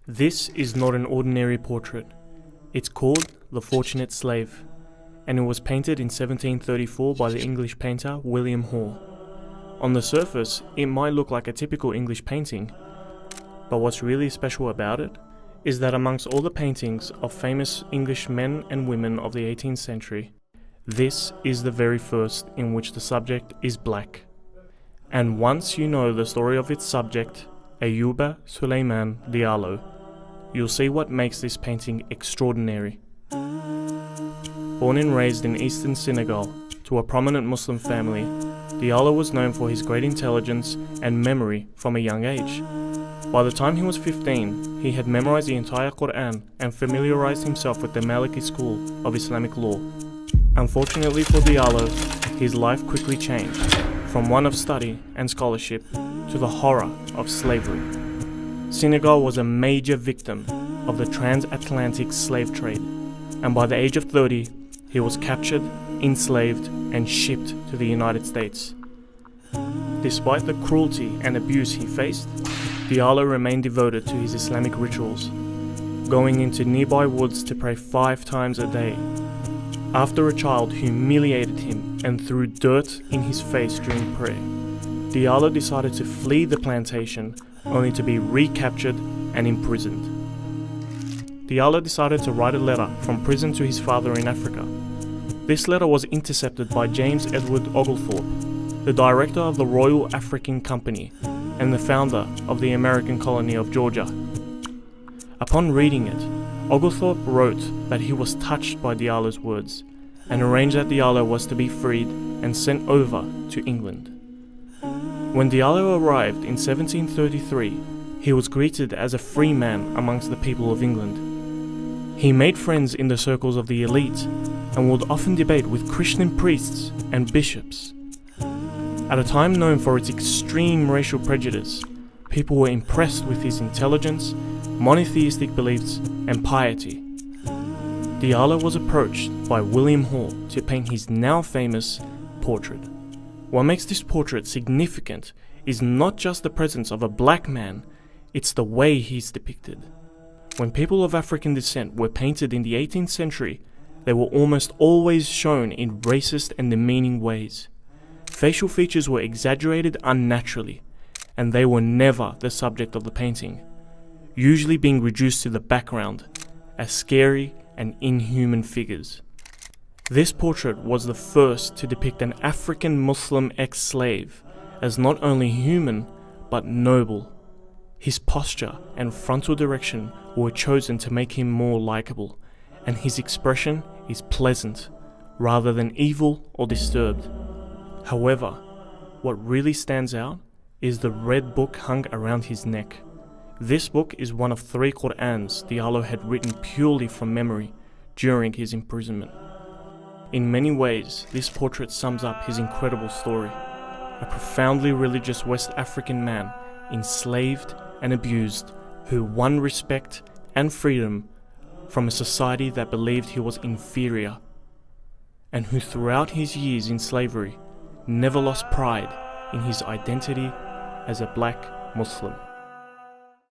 This is not an ordinary portrait. It's called The Fortunate Slave, and it was painted in 1734 by the English painter William Hall. On the surface, it might look like a typical English painting, but what's really special about it is that amongst all the paintings of famous English men and women of the 18th century, this is the very first in which the subject is black. And once you know the story of its subject, Ayuba Suleiman Diallo, you'll see what makes this painting extraordinary. Born and raised in eastern Senegal to a prominent Muslim family, Diallo was known for his great intelligence and memory from a young age. By the time he was 15, he had memorized the entire Quran and familiarized himself with the Maliki school of Islamic law. Unfortunately for Diallo, his life quickly changed from one of study and scholarship to the horror of slavery. Senegal was a major victim of the transatlantic slave trade, and by the age of 30, he was captured, enslaved, and shipped to the United States. Despite the cruelty and abuse he faced, Diallo remained devoted to his Islamic rituals, going into nearby woods to pray 5 times a day. After a child humiliated him and threw dirt in his face during prayer, Diallo decided to flee the plantation only to be recaptured and imprisoned. Diallo decided to write a letter from prison to his father in Africa. This letter was intercepted by James Edward Oglethorpe, the director of the Royal African Company and the founder of the American colony of Georgia. Upon reading it, Oglethorpe wrote that he was touched by Diallo's words and arranged that Diallo was to be freed and sent over to England. When Diallo arrived in 1733, he was greeted as a free man amongst the people of England. He made friends in the circles of the elite and would often debate with Christian priests and bishops. At a time known for its extreme racial prejudice, people were impressed with his intelligence, monotheistic beliefs, and piety. Diallo was approached by William Hall to paint his now famous portrait. What makes this portrait significant is not just the presence of a black man, it's the way he's depicted. When people of African descent were painted in the 18th century, they were almost always shown in racist and demeaning ways. Facial features were exaggerated unnaturally, and they were never the subject of the painting, usually being reduced to the background as scary and inhuman figures. This portrait was the first to depict an African Muslim ex-slave as not only human, but noble. His posture and frontal direction were chosen to make him more likable, and his expression is pleasant, rather than evil or disturbed. However, what really stands out is the red book hung around his neck. This book is one of 3 Qur'ans Diallo had written purely from memory during his imprisonment. In many ways, this portrait sums up his incredible story. A profoundly religious West African man, enslaved and abused, who won respect and freedom from a society that believed he was inferior, and who throughout his years in slavery never lost pride in his identity as a black Muslim.